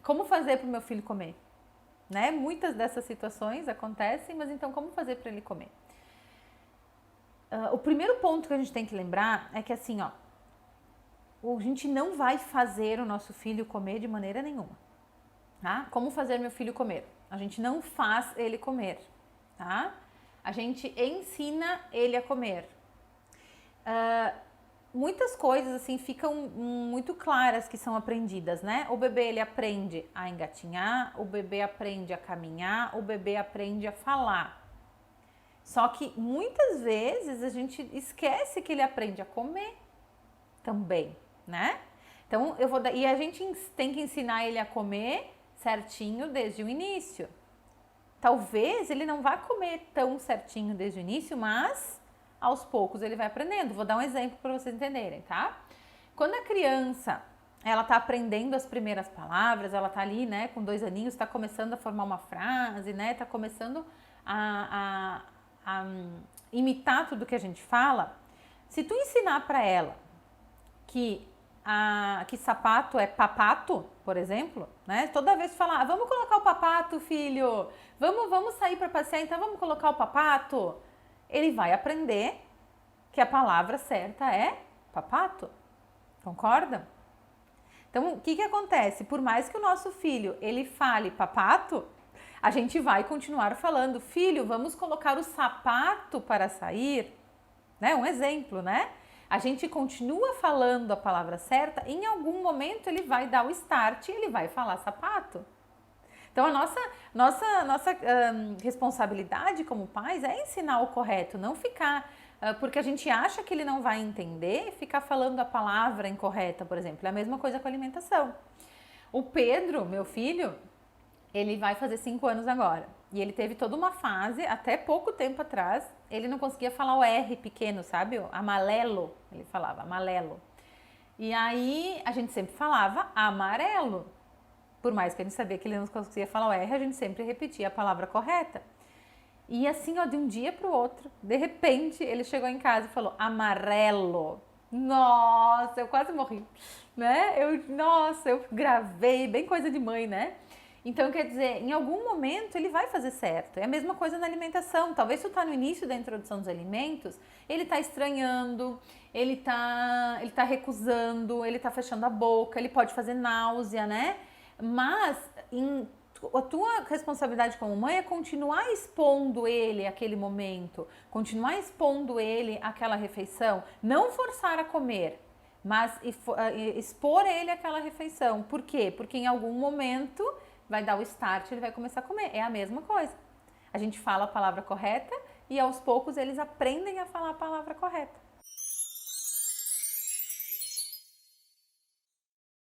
como fazer para o meu filho comer? Né? Muitas dessas situações acontecem, mas então como fazer para ele comer? O primeiro ponto que a gente tem que lembrar é que assim, ó, a gente não vai fazer o nosso filho comer de maneira nenhuma, tá? Como fazer meu filho comer? A gente não faz ele comer, tá? A gente ensina ele a comer. Muitas coisas assim ficam muito claras que são aprendidas, né? O bebê ele aprende a engatinhar, o bebê aprende a caminhar, o bebê aprende a falar. Só que muitas vezes a gente esquece que ele aprende a comer também, né? Então e a gente tem que ensinar ele a comer certinho desde o início. Talvez ele não vá comer tão certinho desde o início, mas aos poucos ele vai aprendendo. Vou dar um exemplo para vocês entenderem, tá? Quando a criança, ela tá aprendendo as primeiras palavras, ela tá ali, né, com 2 aninhos, tá começando a formar uma frase, né, tá começando a imitar tudo que a gente fala. Se tu ensinar para ela que sapato é papato, por exemplo, né? Toda vez que falar, vamos colocar o papato, filho, vamos sair para passear, então vamos colocar o papato. Ele vai aprender que a palavra certa é papato. Concorda? Então, o que acontece? Por mais que o nosso filho, ele fale papato, a gente vai continuar falando, filho, vamos colocar o sapato para sair, né? Um exemplo, né? A gente continua falando a palavra certa, em algum momento ele vai dar o start e ele vai falar sapato. Então a nossa responsabilidade como pais é ensinar o correto, não ficar, porque a gente acha que ele não vai entender, ficar falando a palavra incorreta, por exemplo. É a mesma coisa com a alimentação. O Pedro, meu filho, ele vai fazer 5 anos agora. E ele teve toda uma fase, até pouco tempo atrás, ele não conseguia falar o R pequeno, sabe? Amarelo, ele falava, amarelo. E aí a gente sempre falava amarelo. Por mais que a gente sabia que ele não conseguia falar o R, a gente sempre repetia a palavra correta. E assim, ó, de um dia para o outro, de repente, ele chegou em casa e falou amarelo. Nossa, eu quase morri, né? Eu gravei, bem coisa de mãe, né? Então, quer dizer, em algum momento ele vai fazer certo. É a mesma coisa na alimentação. Talvez se tu tá no início da introdução dos alimentos, ele tá estranhando, ele tá recusando, ele tá fechando a boca, ele pode fazer náusea, né? Mas a tua responsabilidade como mãe é continuar expondo ele àquele momento, continuar expondo ele àquela refeição, não forçar a comer, mas expor ele àquela refeição. Por quê? Porque em algum momento vai dar o start, ele vai começar a comer. É a mesma coisa. A gente fala a palavra correta e aos poucos eles aprendem a falar a palavra correta.